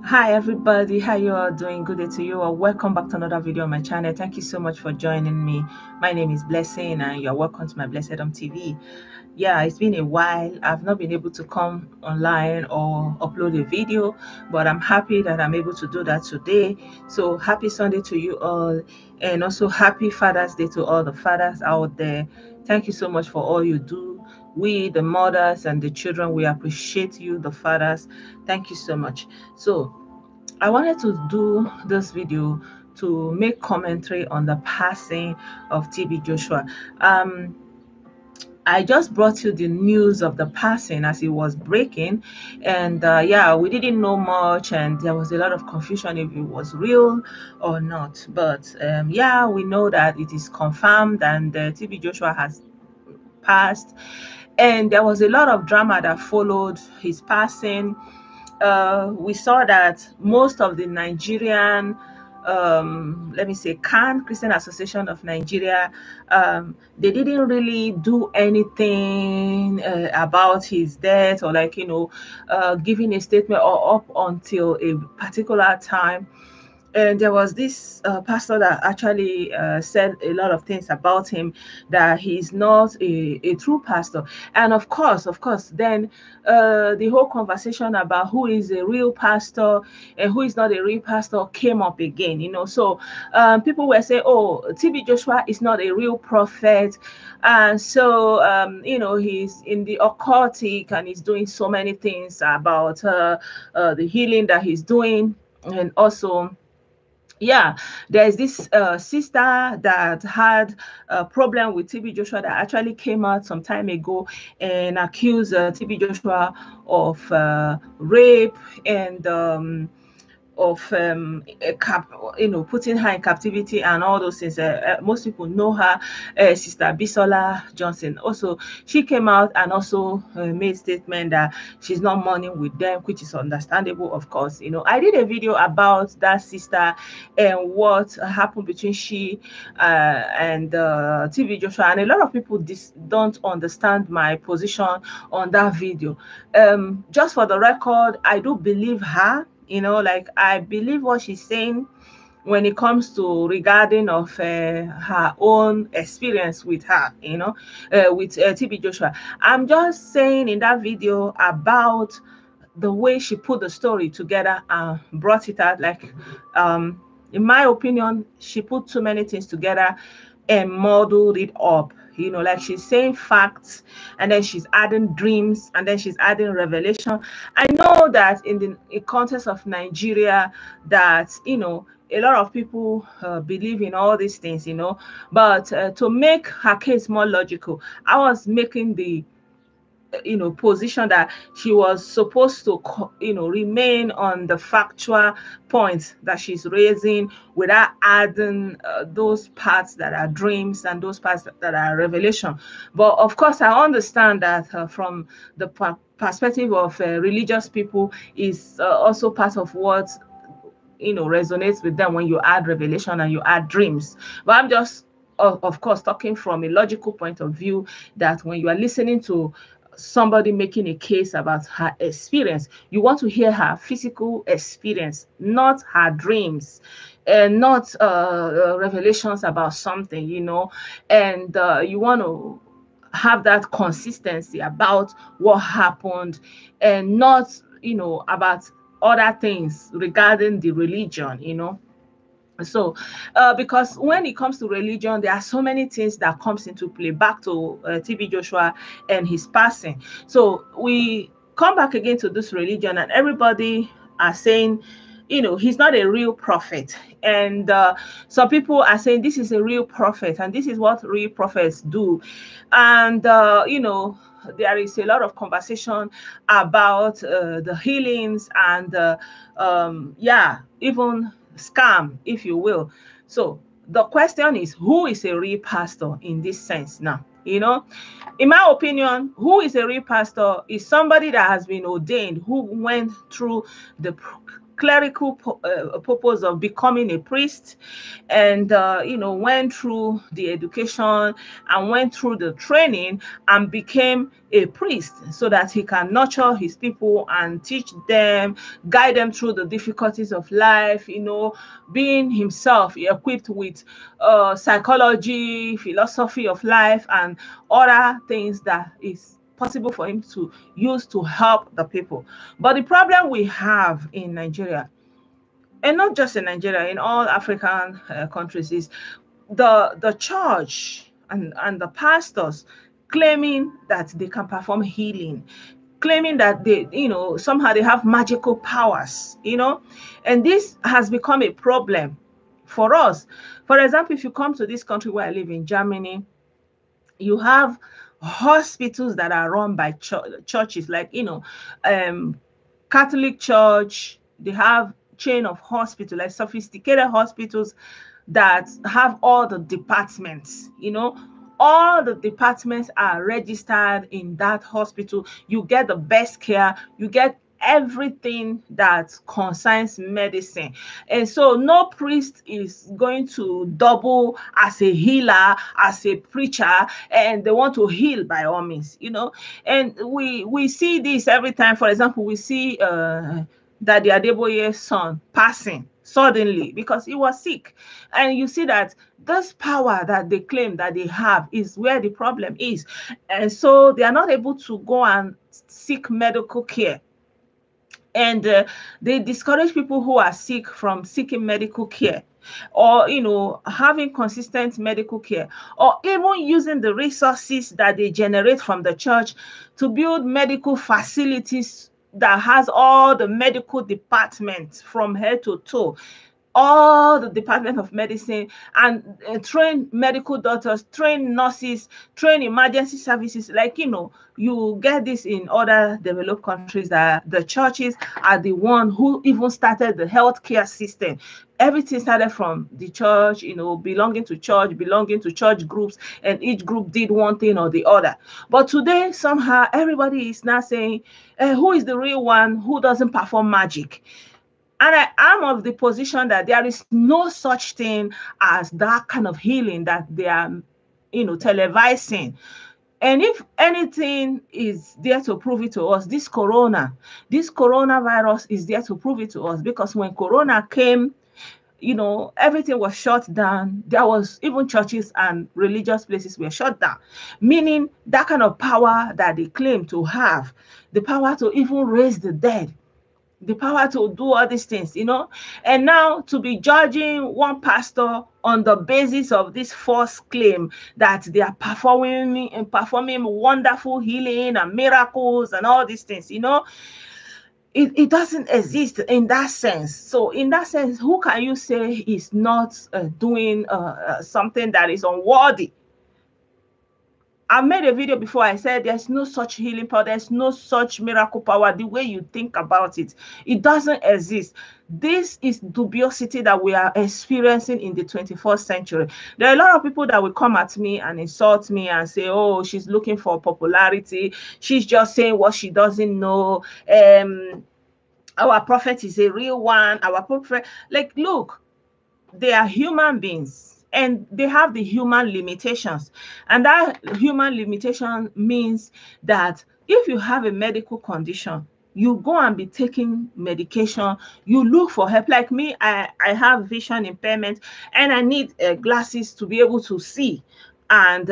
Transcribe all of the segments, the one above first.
Hi everybody, how you all doing? Good day to you all. Welcome back to another video on my channel. Thank you so much for joining me. My name is Blessing and you're welcome to my Blessedom TV. Yeah, it's been a while. I've not been able to come online or upload a video, but I'm happy that I'm able to do that today. So happy Sunday to you all, and also happy Father's Day to all the fathers out there. Thank you so much for all you do. We, the mothers and the children, we appreciate you, the fathers. Thank you so much. So I wanted to do this video to make commentary on the passing of TB Joshua. I just brought you the news of the passing as it was breaking, and yeah, we didn't know much, and there was a lot of confusion if it was real or not. But yeah, we know that it is confirmed, and TB Joshua has passed, and there was a lot of drama that followed his passing. We saw that most of the Nigerian, let me say, CAN, Christian Association of Nigeria, they didn't really do anything about his death, or like, giving a statement or up until a particular time. And there was this pastor that actually said a lot of things about him, that he's not a true pastor. And of course, then the whole conversation about who is a real pastor and who is not a real pastor came up again. So people were saying, oh, TB Joshua is not a real prophet, and so he's in the occultic and he's doing so many things about the healing that he's doing. And also, yeah, there's this sister that had a problem with TB Joshua that actually came out some time ago and accused TB Joshua of rape and of putting her in captivity and all those things. Most people know her, Sister Bisola Johnson. Also, she came out and also made statement that she's not mourning with them, which is understandable, of course. I did a video about that sister and what happened between she and TB Joshua, and a lot of people don't understand my position on that video. Just for the record, I do believe her. Like, I believe what she's saying when it comes to regarding of her own experience with her, with TB Joshua. I'm just saying in that video about the way she put the story together and brought it out. Like, in my opinion, she put too many things together and modeled it up. Like, she's saying facts, and then she's adding dreams, and then she's adding revelation. I know that in the context of Nigeria, that a lot of people believe in all these things, but to make her case more logical, I was making the position that she was supposed to remain on the factual points that she's raising, without adding those parts that are dreams and those parts that are revelation. But of course, I understand that from the perspective of religious people, is also part of what resonates with them when you add revelation and you add dreams. But I'm just of course talking from a logical point of view, that when you are listening to somebody making a case about her experience, you want to hear her physical experience, not her dreams, and not revelations about something, and you want to have that consistency about what happened, and not about other things regarding the religion. So because when it comes to religion, there are so many things that comes into play, back to TB Joshua and his passing. So we come back again to this religion, and everybody are saying, he's not a real prophet. And some people are saying this is a real prophet, and this is what real prophets do. And there is a lot of conversation about the healings and yeah, even scam, if you will. So the question is, who is a real pastor in this sense now? In my opinion, who is a real pastor is somebody that has been ordained, who went through the clerical purpose of becoming a priest, and went through the education and went through the training and became a priest so that he can nurture his people and teach them, guide them through the difficulties of life, being himself equipped with psychology, philosophy of life, and other things that is possible for him to use to help the people. But the problem we have in Nigeria, and not just in Nigeria, in all African countries, is the church and the pastors claiming that they can perform healing, claiming that they, somehow they have magical powers, and this has become a problem for us. For example, if you come to this country where I live in, Germany, you have hospitals that are run by churches, like Catholic Church. They have chain of hospitals, like sophisticated hospitals that have all the departments. All the departments are registered in that hospital. You get the best care, you get everything that concerns medicine. And so no priest is going to double as a healer, as a preacher, and they want to heal by all means, And we see this every time. For example, we see Daddy Adeboye's son passing suddenly because he was sick. And you see that this power that they claim that they have is where the problem is. And so they are not able to go and seek medical care. And they discourage people who are sick from seeking medical care, or having consistent medical care, or even using the resources that they generate from the church to build medical facilities that has all the medical departments from head to toe, all the Department of Medicine, and train medical doctors, train nurses, train emergency services. Like, you get this in other developed countries, that the churches are the one who even started the healthcare system. Everything started from the church, belonging to church groups, and each group did one thing or the other. But today, somehow, everybody is now saying, who is the real one who doesn't perform magic? And I am of the position that there is no such thing as that kind of healing that they are, televising. And if anything is there to prove it to us, this coronavirus is there to prove it to us. Because when Corona came, everything was shut down. There was even churches and religious places were shut down, meaning that kind of power that they claim to have, the power to even raise the dead, the power to do all these things, and now to be judging one pastor on the basis of this false claim that they are performing wonderful healing and miracles and all these things, it doesn't exist in that sense. So in that sense, who can you say is not doing something that is unworthy? I made a video before. I said there's no such healing power, there's no such miracle power the way you think about it. It doesn't exist. This is dubiosity that we are experiencing in the 21st century. There are a lot of people that will come at me and insult me and say, oh, she's looking for popularity. She's just saying what she doesn't know. Our prophet is a real one. Our prophet, like, look, they are human beings. And they have the human limitations. And that human limitation means that if you have a medical condition, you go and be taking medication, you look for help. Like me, I have vision impairment, and I need glasses to be able to see and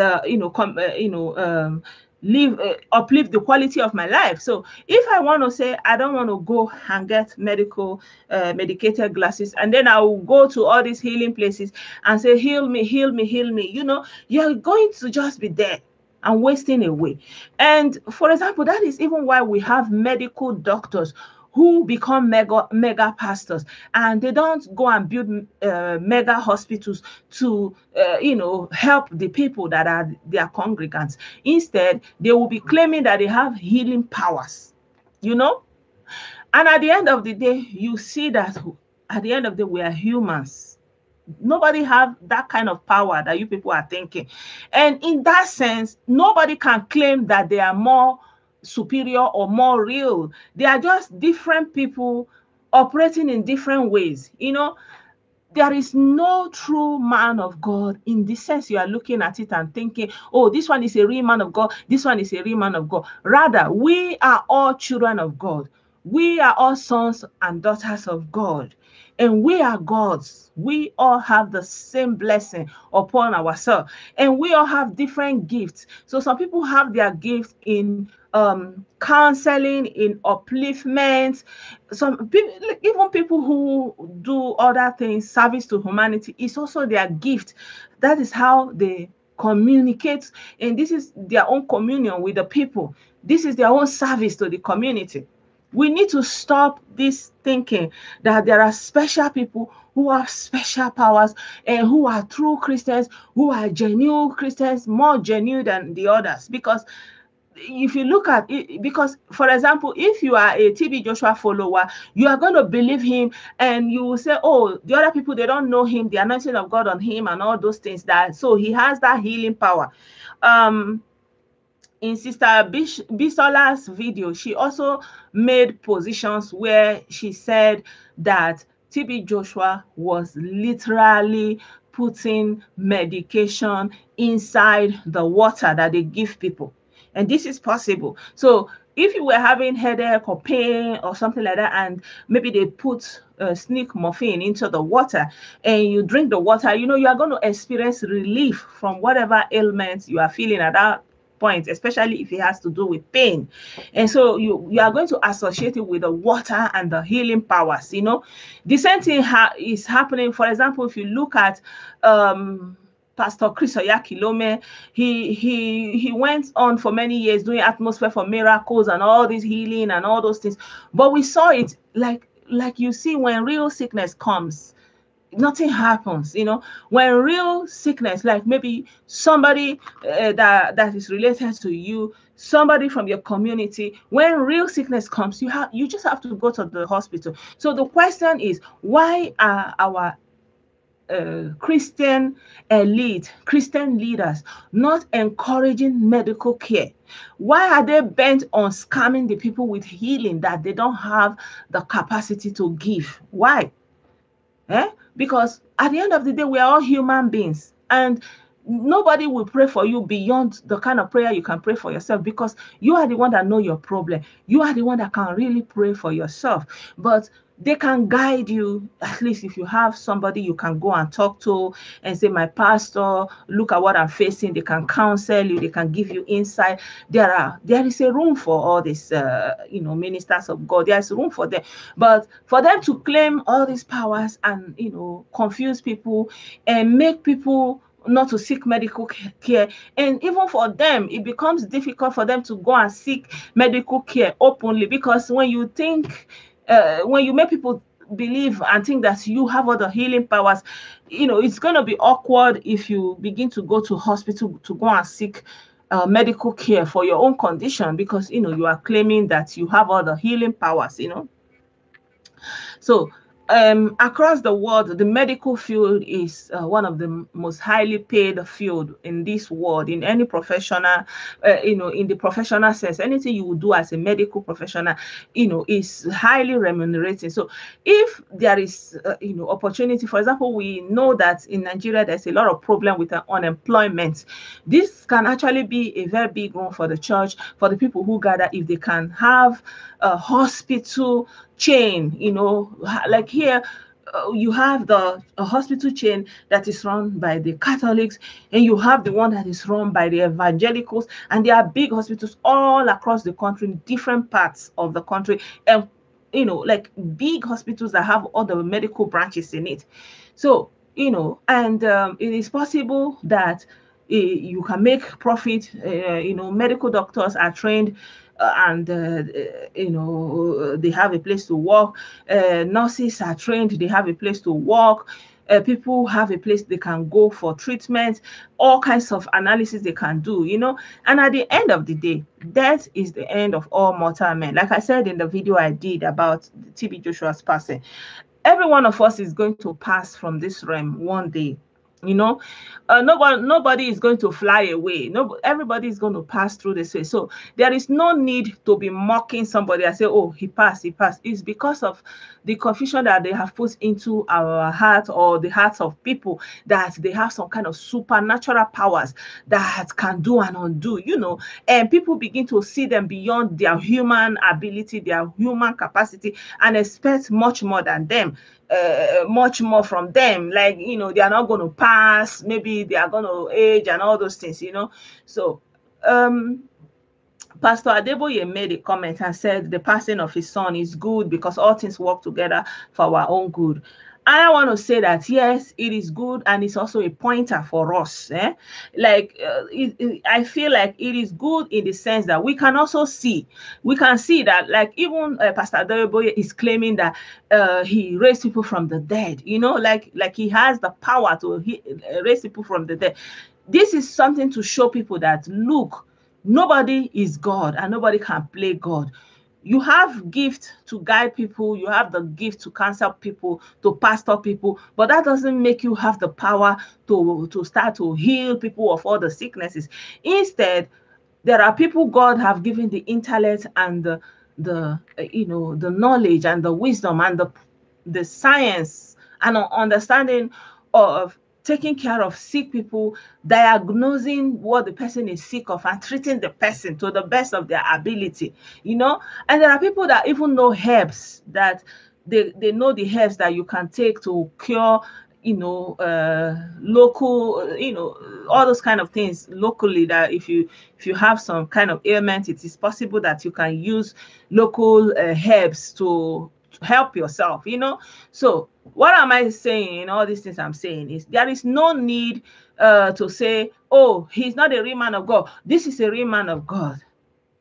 uplift the quality of my life. So if I want to say I don't want to go and get medicated glasses, and then I will go to all these healing places and say, heal me, heal me, heal me, you're going to just be there and wasting away. And for example, that is even why we have medical doctors who become mega pastors, and they don't go and build mega hospitals to help the people that are their congregants. Instead, they will be claiming that they have healing powers, and at the end of the day, you see that at the end of the day, we are humans. Nobody have that kind of power that you people are thinking. And in that sense, nobody can claim that they are more superior or more real. They are just different people operating in different ways. There is no true man of God in the sense you are looking at it and thinking, oh, this one is a real man of God, this one is a real man of God. Rather, we are all children of God. We are all sons and daughters of God. And we are God's. We all have the same blessing upon ourselves. And we all have different gifts. So some people have their gifts in counseling, in upliftment. Some people, even people who do other things, service to humanity, is also their gift. That is how they communicate, and this is their own communion with the people. This is their own service to the community. We need to stop this thinking that there are special people who have special powers and who are true Christians, who are genuine Christians, more genuine than the others. Because if you look at it, because for example, if you are a TB Joshua follower, you are going to believe him, and you will say, oh, the other people, they don't know him, the anointing of God on him and all those things, that so he has that healing power. In Sister Bisola's video, she also made positions where she said that TB Joshua was literally putting medication inside the water that they give people. And this is possible. So if you were having headache or pain or something like that, and maybe they put sneak morphine into the water and you drink the water, you are going to experience relief from whatever ailments you are feeling at that point, especially if it has to do with pain. And so you are going to associate it with the water and the healing powers. The same thing is happening. For example, if you look at Pastor Chris Oyakilome, he went on for many years doing atmosphere for miracles and all this healing and all those things. But we saw it like you see when real sickness comes, nothing happens. When real sickness, like maybe somebody that is related to you, somebody from your community, when real sickness comes, you just have to go to the hospital. So the question is, why are our Christian elite, Christian leaders, not encouraging medical care? Why are they bent on scamming the people with healing that they don't have the capacity to give? Why? Because at the end of the day, we are all human beings, and nobody will pray for you beyond the kind of prayer you can pray for yourself, because you are the one that know your problem. You are the one that can really pray for yourself. But they can guide you. At least if you have somebody you can go and talk to and say, my pastor, look at what I'm facing. They can counsel you. They can give you insight. There is a room for all these ministers of God. There's room for them. But for them to claim all these powers and confuse people and make people not to seek medical care, and even for them, it becomes difficult for them to go and seek medical care openly, because when you make people believe and think that you have all the healing powers, it's going to be awkward if you begin to go to hospital to go and seek medical care for your own condition, because you are claiming that you have all the healing powers. So across the world, the medical field is one of the most highly paid field in this world, in any professional, in the professional sense. Anything you would do as a medical professional, is highly remunerating. So if there is, opportunity, for example, we know that in Nigeria, there's a lot of problem with unemployment. This can actually be a very big one for the church, for the people who gather, if they can have a hospital chain, like here, you have the hospital chain that is run by the Catholics, and you have the one that is run by the evangelicals, and there are big hospitals all across the country, in different parts of the country, and like big hospitals that have all the medical branches in it. So and it is possible that you can make profit. Medical doctors are trained, and they have a place to work. Nurses are trained, they have a place to work. People have a place they can go for treatment, all kinds of analysis they can do. And at the end of the day, death is the end of all mortal men. Like I said in the video I did about TB Joshua's passing, every one of us is going to pass from this realm one day. you know. Nobody is going to fly away. No, everybody is going to pass through this way. So there is no need to be mocking somebody and say, oh, he passed, he passed. It's because of the confusion that they have put into our heart, or the hearts of people, that they have some kind of supernatural powers that can do and undo, you know. And people begin to see them beyond their human ability, their human capacity, and expect much more than them, much more from them. Like, you know, they are not going to pass, maybe they are going to age and all those things, you know. So um Pastor Adeboye made a comment and said the passing of his son is good because all things work together for our own good. And I want to say that yes, it is good, and it's also a pointer for us. Like, I feel like it is good in the sense that we can also see, that, like, even Pastor Adeboye is claiming that he raised people from the dead. You know, like he has the power to raise people from the dead. This is something to show people that, look, nobody is God and nobody can play God. You have gift to guide people, you have the gift to counsel people, to pastor people, but that doesn't make you have the power to start to heal people of all the sicknesses. Instead, there are people God have given the intellect and the knowledge and the wisdom and the science and understanding of taking care of sick people, diagnosing what the person is sick of, and treating the person to the best of their ability, you know. And there are people that even know herbs, that they know the herbs that you can take to cure, local, all those kind of things locally, that if you have some kind of ailment, it is possible that you can use local herbs to help yourself, you know. So what am I saying in all these things I'm saying is, there is no need to say, oh, he's not a real man of God, this is a real man of God.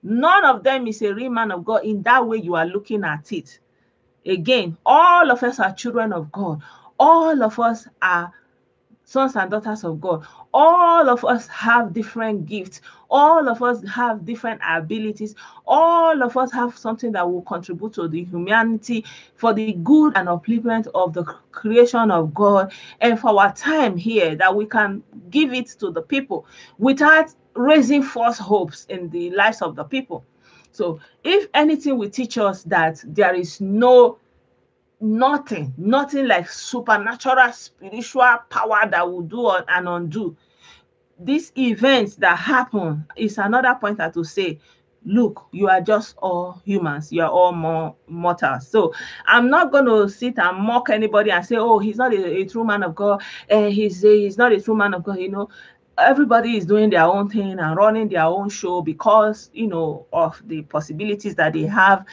None of them is a real man of God in that way you are looking at it. Again, all of us are children of God. All of us are sons and daughters of God. All of us have different gifts. All of us have different abilities. All of us have something that will contribute to the humanity for the good and upliftment of the creation of God, and for our time here, that we can give it to the people without raising false hopes in the lives of the people. So if anything will teach us that there is nothing like supernatural spiritual power that will do and undo these events that happen, is another pointer to say, look, you are just all humans, you are all more mortals. So I'm not going to sit and mock anybody and say, oh, he's not a true man of God, and he's not a true man of God, you know. Everybody is doing their own thing and running their own show because, of the possibilities that they have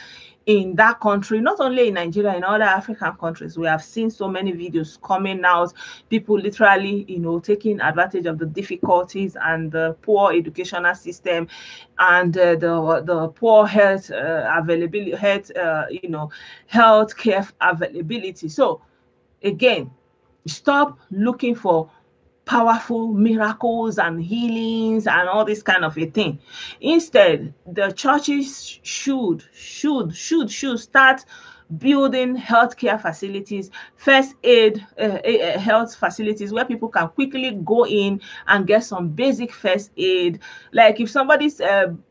in that country, not only in Nigeria, in other African countries. We have seen so many videos coming out, people literally, taking advantage of the difficulties and the poor educational system, and the poor health availability, health care availability. So again, stop looking for powerful miracles and healings and all this kind of a thing. Instead, the churches should start building healthcare facilities, first aid health facilities, where people can quickly go in and get some basic first aid. Like if somebody's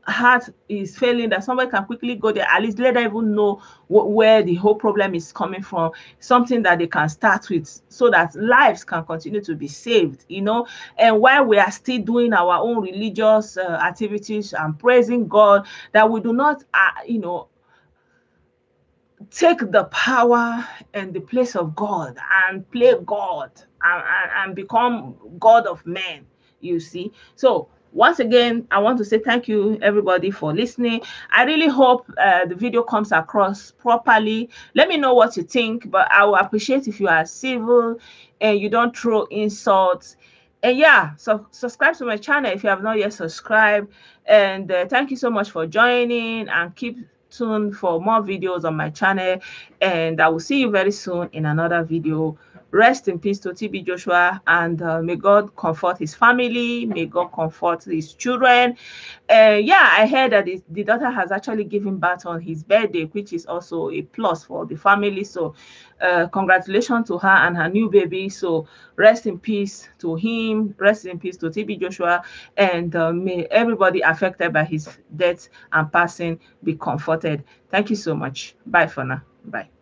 heart is failing, that somebody can quickly go there, at least let them even know where the whole problem is coming from, something that they can start with, so that lives can continue to be saved, and while we are still doing our own religious activities and praising God, that we do not take the power and the place of God and play God, and become God of men, you see. So once again, I want to say thank you everybody for listening. I really hope the video comes across properly. Let me know what you think, but I will appreciate if you are civil and you don't throw insults. And yeah, so subscribe to my channel if you have not yet subscribed. And thank you so much for joining, and keep tuned for more videos on my channel. And I will see you very soon in another video rest in peace to TB Joshua, and may God comfort his family, may God comfort his children. Yeah, I heard that the daughter has actually given birth on his birthday, which is also a plus for the family. So congratulations to her and her new baby. So rest in peace to him, rest in peace to TB Joshua, and may everybody affected by his death and passing be comforted. Thank you so much. Bye for now. Bye.